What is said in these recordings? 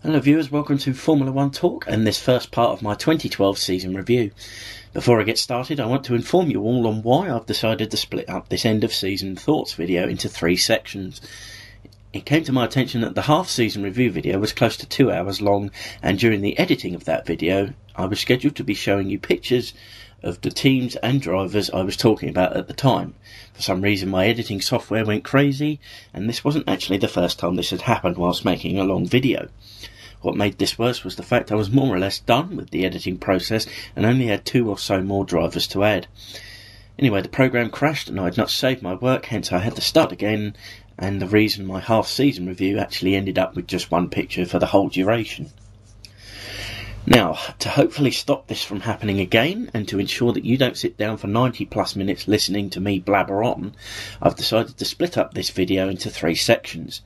Hello viewers, welcome to Formula 1 Talk and this first part of my 2012 season review. Before I get started, I want to inform you all on why I've decided to split up this end of season thoughts video into 3 sections. It came to my attention that the half-season review video was close to 2 hours long, and during the editing of that video I was scheduled to be showing you pictures of the teams and drivers I was talking about at the time. For some reason my editing software went crazy, and this wasn't actually the first time this had happened whilst making a long video. What made this worse was the fact I was more or less done with the editing process and only had 2 or so more drivers to add. Anyway, the program crashed and I had not saved my work, hence I had to start again, and the reason my half-season review actually ended up with just 1 picture for the whole duration. Now, to hopefully stop this from happening again, and to ensure that you don't sit down for 90 plus minutes listening to me blabber on, I've decided to split up this video into 3 sections.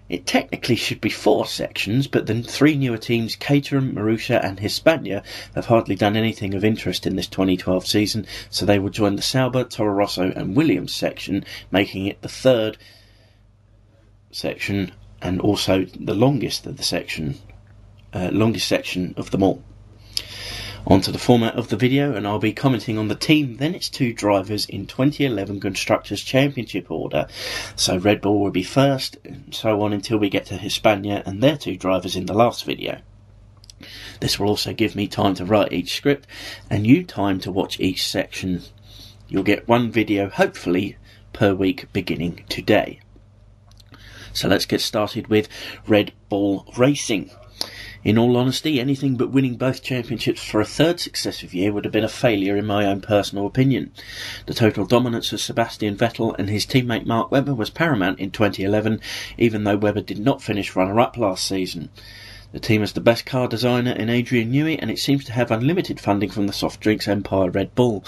It technically should be 4 sections, but the 3 newer teams, Caterham, Marussia and Hispania, have hardly done anything of interest in this 2012 season, so they will join the Sauber, Toro Rosso and Williams section, making it the 3rd section and also the longest section of them all. On to the format of the video, and I'll be commenting on the team, then its 2 drivers in 2011 Constructors Championship Order. So Red Bull will be first, and so on until we get to Hispania and their 2 drivers in the last video. This will also give me time to write each script, and you time to watch each section. You'll get 1 video, hopefully, per week beginning today. So let's get started with Red Bull Racing. In all honesty, anything but winning both championships for a 3rd successive year would have been a failure in my own personal opinion. The total dominance of Sebastian Vettel and his teammate Mark Webber was paramount in 2011, even though Webber did not finish runner-up last season. The team has the best car designer in Adrian Newey, and it seems to have unlimited funding from the soft drinks empire Red Bull.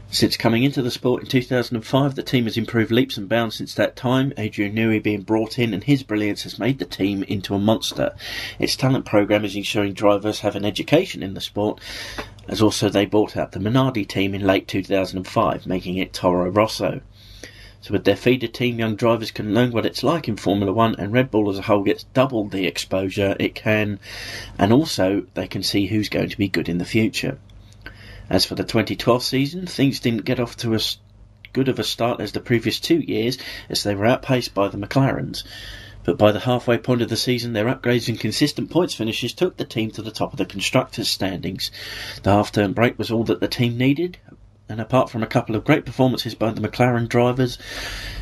Since coming into the sport in 2005, the team has improved leaps and bounds since that time, Adrian Newey being brought in, and his brilliance has made the team into a monster. Its talent programme is ensuring drivers have an education in the sport, as also they bought out the Minardi team in late 2005, making it Toro Rosso. So with their feeder team, young drivers can learn what it's like in Formula 1, and Red Bull as a whole gets double the exposure it can, and also they can see who's going to be good in the future. As for the 2012 season, things didn't get off to as good of a start as the previous 2 years, as they were outpaced by the McLarens. But by the halfway point of the season, their upgrades and consistent points finishes took the team to the top of the constructors' standings. The half-term break was all that the team needed, and apart from a couple of great performances by the McLaren drivers,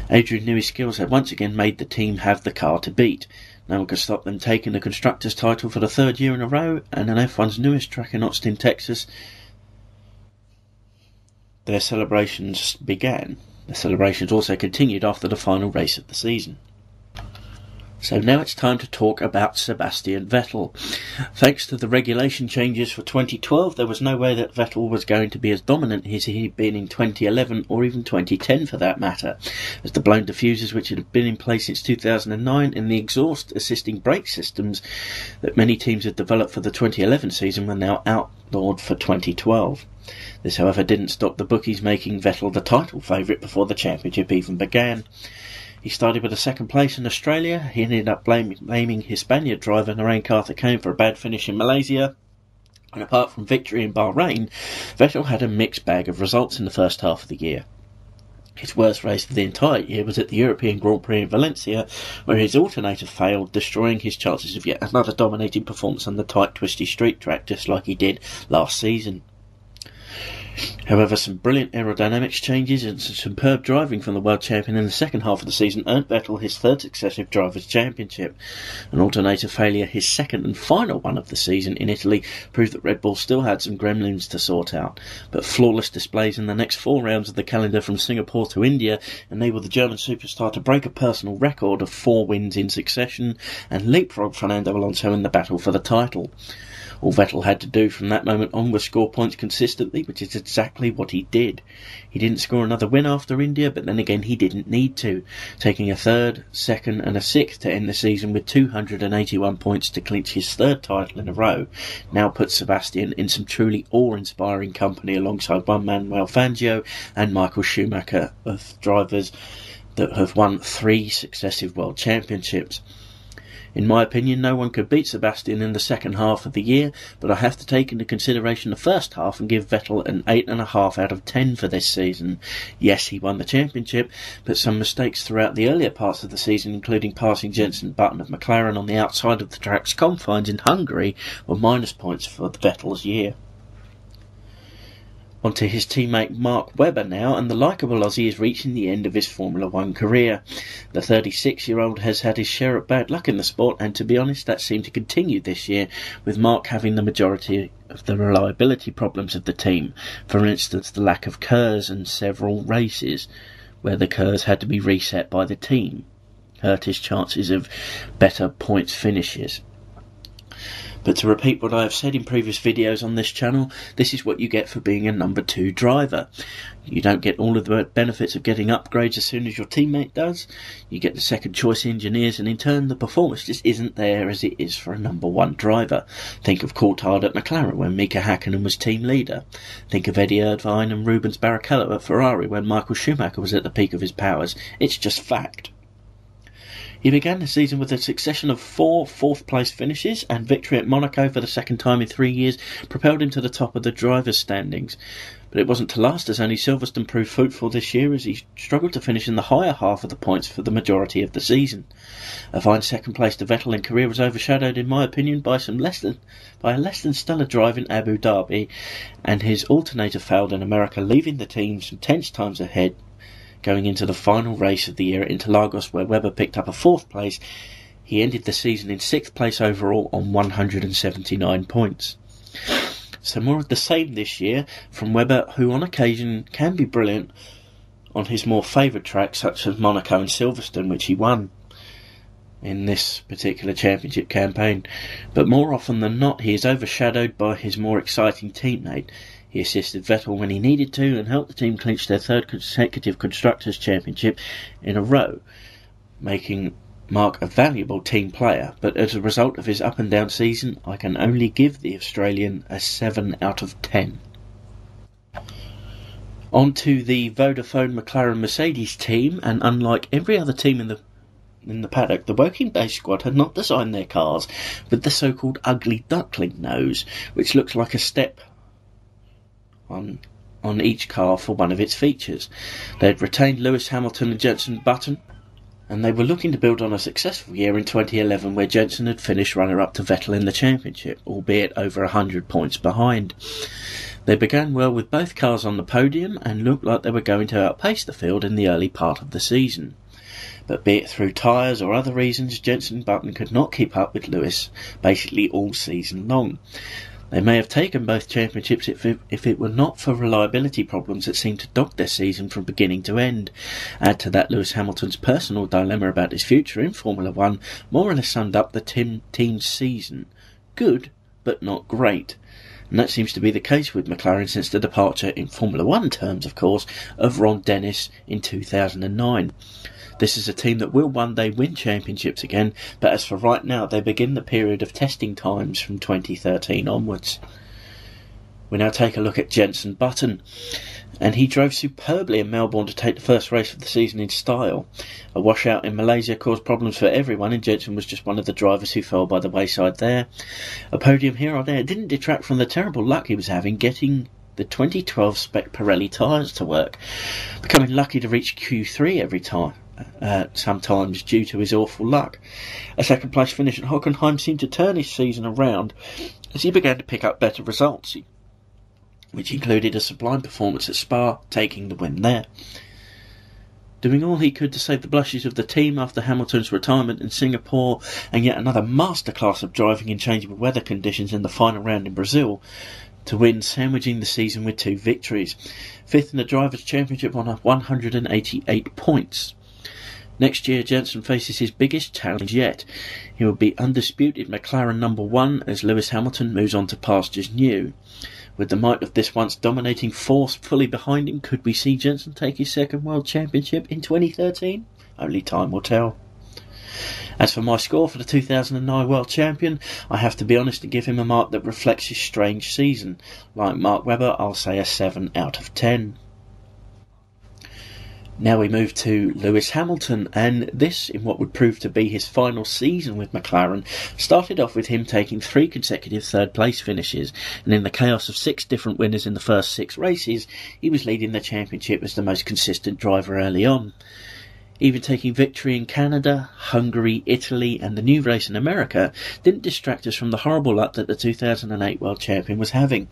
Adrian Newey's skills had once again made the team have the car to beat. No one could stop them taking the constructors' title for the 3rd year in a row, and on F1's newest track in Austin, Texas, their celebrations began. The celebrations also continued after the final race of the season. So now it's time to talk about Sebastian Vettel. Thanks to the regulation changes for 2012, there was no way that Vettel was going to be as dominant as he had been in 2011 or even 2010 for that matter, as the blown diffusers which had been in place since 2009 and the exhaust assisting brake systems that many teams had developed for the 2011 season were now outlawed for 2012. This however didn't stop the bookies making Vettel the title favourite before the championship even began. He started with a 2nd place in Australia. He ended up blaming Hispania driver Narain Karthikeyan for a bad finish in Malaysia. And apart from victory in Bahrain, Vettel had a mixed bag of results in the first half of the year. His worst race of the entire year was at the European Grand Prix in Valencia, where his alternator failed, destroying his chances of yet another dominating performance on the tight, twisty street track, just like he did last season. However, some brilliant aerodynamics changes and some superb driving from the world champion in the second half of the season earned Vettel his 3rd successive Drivers' Championship. An alternator failure, his 2nd and final one of the season in Italy, proved that Red Bull still had some gremlins to sort out, but flawless displays in the next 4 rounds of the calendar from Singapore to India enabled the German superstar to break a personal record of 4 wins in succession and leapfrog Fernando Alonso in the battle for the title. All Vettel had to do from that moment on was score points consistently, which is exactly what he did. He didn't score another win after India, but then again he didn't need to, taking a 3rd, 2nd and a 6th to end the season with 281 points to clinch his 3rd title in a row. Now puts Sebastian in some truly awe-inspiring company alongside one Manuel Fangio and Michael Schumacher of drivers that have won 3 successive world championships. In my opinion, no one could beat Sebastian in the second half of the year, but I have to take into consideration the first half and give Vettel an 8.5 out of 10 for this season. Yes, he won the championship, but some mistakes throughout the earlier parts of the season, including passing Jenson Button of McLaren on the outside of the track's confines in Hungary, were minus points for Vettel's year. On to his teammate Mark Webber now, and the likeable Aussie is reaching the end of his Formula 1 career. The 36-year-old has had his share of bad luck in the sport, and to be honest, that seemed to continue this year, with Mark having the majority of the reliability problems of the team. For instance, the lack of KERS in several races, where the KERS had to be reset by the team, hurt his chances of better points finishes. But to repeat what I have said in previous videos on this channel, this is what you get for being a number 2 driver. You don't get all of the benefits of getting upgrades as soon as your teammate does. You get the second choice engineers, and in turn the performance just isn't there as it is for a number 1 driver. Think of Coulthard at McLaren when Mika Hakkinen was team leader. Think of Eddie Irvine and Rubens Barrichello at Ferrari when Michael Schumacher was at the peak of his powers. It's just fact. He began the season with a succession of 4 fourth-place finishes, and victory at Monaco for the second time in 3 years propelled him to the top of the drivers' standings. But it wasn't to last, as only Silverstone proved fruitful this year, as he struggled to finish in the higher half of the points for the majority of the season. A fine second place to Vettel in career was overshadowed, in my opinion, by a less than stellar drive in Abu Dhabi, and his alternator failed in America, leaving the team some tense times ahead. Going into the final race of the year at Interlagos, where Webber picked up a 4th place, he ended the season in 6th place overall on 179 points. So more of the same this year from Webber, who on occasion can be brilliant on his more favoured tracks such as Monaco and Silverstone, which he won in this particular championship campaign. But more often than not, he is overshadowed by his more exciting teammate. He assisted Vettel when he needed to and helped the team clinch their 3rd consecutive Constructors Championship in a row, making Mark a valuable team player. But as a result of his up and down season, I can only give the Australian a 7 out of 10. On to the Vodafone McLaren Mercedes team, and unlike every other team in the paddock, the Woking base squad had not designed their cars with the so-called ugly duckling nose, which looks like a step on each car for one of its features. They had retained Lewis Hamilton and Jenson Button, and they were looking to build on a successful year in 2011 where Jenson had finished runner-up to Vettel in the championship, albeit over 100 points behind. They began well with both cars on the podium and looked like they were going to outpace the field in the early part of the season. But be it through tyres or other reasons, Jenson Button could not keep up with Lewis basically all season long. They may have taken both championships if it were not for reliability problems that seemed to dog their season from beginning to end. Add to that Lewis Hamilton's personal dilemma about his future in Formula 1 more or less summed up the team's season. Good, but not great. And that seems to be the case with McLaren since the departure, in Formula 1 terms of course, of Ron Dennis in 2009. This is a team that will one day win championships again, but as for right now, they begin the period of testing times from 2013 onwards. We now take a look at Jenson Button, and he drove superbly in Melbourne to take the first race of the season in style. A washout in Malaysia caused problems for everyone, and Jenson was just one of the drivers who fell by the wayside there. A podium here or there didn't detract from the terrible luck he was having getting the 2012 spec Pirelli tyres to work, becoming lucky to reach Q3 every time. Sometimes due to his awful luck. A second place finish at Hockenheim seemed to turn his season around as he began to pick up better results, which included a sublime performance at Spa, taking the win there. Doing all he could to save the blushes of the team after Hamilton's retirement in Singapore, and yet another masterclass of driving in changeable weather conditions in the final round in Brazil, to win, sandwiching the season with 2 victories. 5th in the Drivers' Championship on 188 points. Next year, Jenson faces his biggest challenge yet. He will be undisputed McLaren number 1 as Lewis Hamilton moves on to pastures new. With the might of this once dominating force fully behind him, could we see Jenson take his 2nd World Championship in 2013? Only time will tell. As for my score for the 2009 World Champion, I have to be honest and give him a mark that reflects his strange season. Like Mark Webber, I'll say a 7 out of 10. Now we move to Lewis Hamilton, and this, in what would prove to be his final season with McLaren, started off with him taking 3 consecutive third-place finishes, and in the chaos of 6 different winners in the first 6 races, he was leading the championship as the most consistent driver early on. Even taking victory in Canada, Hungary, Italy and the new race in America didn't distract us from the horrible luck that the 2008 world champion was having.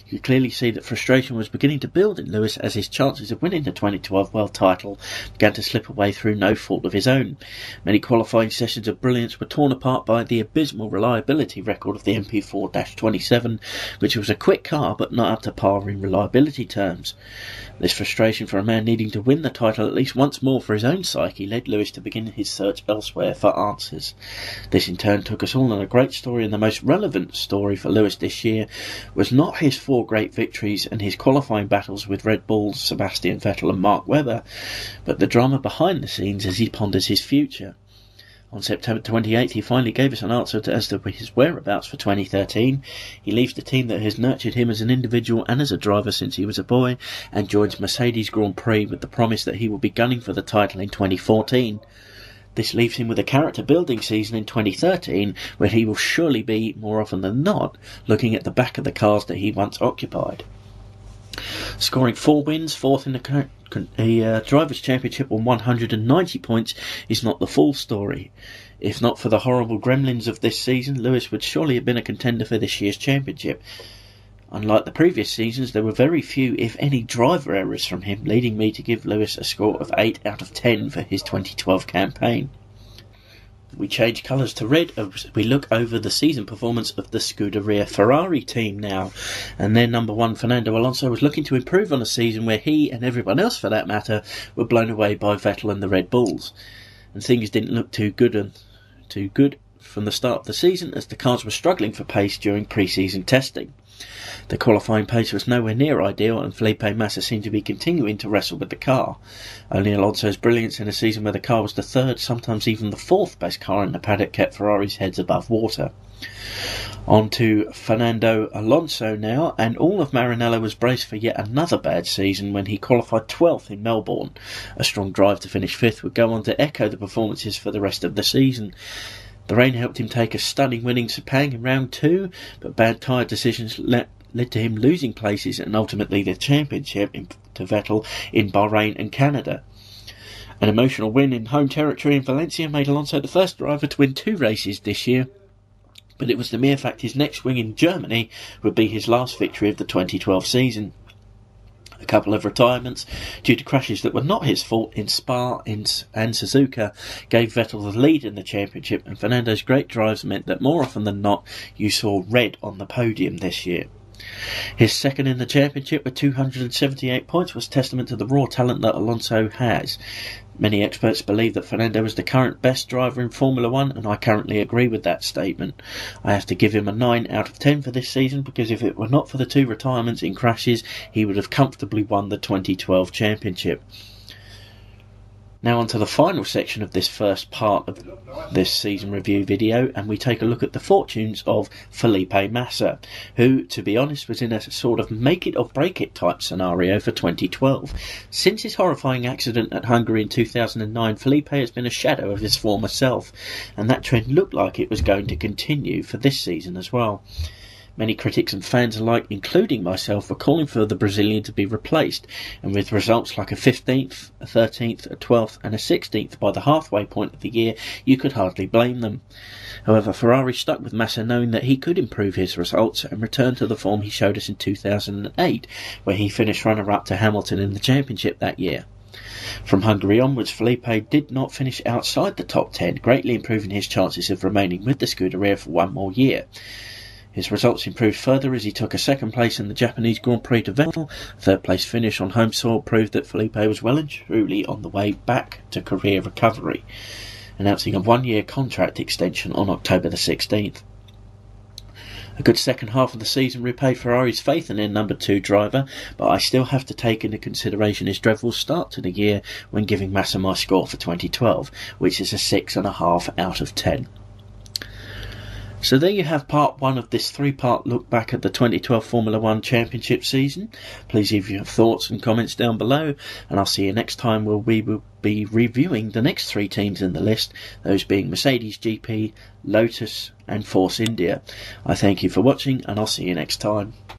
You could clearly see that frustration was beginning to build in Lewis as his chances of winning the 2012 world title began to slip away through no fault of his own. Many qualifying sessions of brilliance were torn apart by the abysmal reliability record of the MP4-27, which was a quick car but not up to par in reliability terms. This frustration for a man needing to win the title at least once more for his own psyche led Lewis to begin his search elsewhere for answers. This in turn took us all on a great story, and the most relevant story for Lewis this year was not his 4 great victories and his qualifying battles with Red Bull's Sebastian Vettel and Mark Webber, but the drama behind the scenes as he ponders his future. On September 28th, he finally gave us an answer as to his whereabouts for 2013. He leaves the team that has nurtured him as an individual and as a driver since he was a boy, and joins Mercedes Grand Prix with the promise that he will be gunning for the title in 2014. This leaves him with a character-building season in 2013, where he will surely be, more often than not, looking at the back of the cars that he once occupied. Scoring 4 wins, 4th in the Drivers' Championship on 190 points is not the full story. If not for the horrible gremlins of this season, Lewis would surely have been a contender for this year's championship. Unlike the previous seasons, there were very few, if any, driver errors from him, leading me to give Lewis a score of 8 out of 10 for his 2012 campaign. We change colours to red as we look over the season performance of the Scuderia Ferrari team now, and their number 1 Fernando Alonso was looking to improve on a season where he, and everyone else for that matter, were blown away by Vettel and the Red Bulls, and things didn't look too good from the start of the season as the cars were struggling for pace during pre-season testing. The qualifying pace was nowhere near ideal, and Felipe Massa seemed to be continuing to wrestle with the car. Only Alonso's brilliance in a season where the car was the 3rd, sometimes even the 4th best car in the paddock kept Ferrari's heads above water. On to Fernando Alonso now, and all of Maranello was braced for yet another bad season when he qualified 12th in Melbourne. A strong drive to finish 5th would go on to echo the performances for the rest of the season. The rain helped him take a stunning winning Sepang in round 2, but bad tyre decisions led to him losing places and ultimately the championship to Vettel in Bahrain and Canada. An emotional win in home territory in Valencia made Alonso the first driver to win 2 races this year, but it was the mere fact his next win in Germany would be his last victory of the 2012 season. A couple of retirements due to crashes that were not his fault in Spa and Suzuka gave Vettel the lead in the championship, and Fernando's great drives meant that more often than not you saw red on the podium this year. His 2nd in the championship with 278 points was testament to the raw talent that Alonso has. Many experts believe that Fernando is the current best driver in Formula 1, and I currently agree with that statement. I have to give him a 9 out of 10 for this season, because if it were not for the 2 retirements in crashes, he would have comfortably won the 2012 championship. Now on to the final section of this first part of this season review video, and we take a look at the fortunes of Felipe Massa, who, to be honest, was in a sort of make it or break it type scenario for 2012. Since his horrifying accident at Hungary in 2009, Felipe has been a shadow of his former self, and that trend looked like it was going to continue for this season as well. Many critics and fans alike, including myself, were calling for the Brazilian to be replaced, and with results like a 15th, a 13th, a 12th and a 16th by the halfway point of the year, you could hardly blame them. However, Ferrari stuck with Massa, knowing that he could improve his results and return to the form he showed us in 2008, where he finished runner-up to Hamilton in the championship that year. From Hungary onwards, Felipe did not finish outside the top 10, greatly improving his chances of remaining with the Scuderia for 1 more year. His results improved further as he took a 2nd place in the Japanese Grand Prix to Vettel. A 3rd place finish on home soil proved that Felipe was well and truly on the way back to career recovery, announcing a 1-year contract extension on October the 16th. A good second half of the season repaid Ferrari's faith in their number 2 driver, but I still have to take into consideration his dreadful start to the year when giving Massa my score for 2012, which is a 6.5 out of 10. So there you have part one of this three-part look back at the 2012 Formula 1 Championship season. Please leave your thoughts and comments down below, and I'll see you next time where we will be reviewing the next three teams in the list, those being Mercedes GP, Lotus and Force India. I thank you for watching, and I'll see you next time.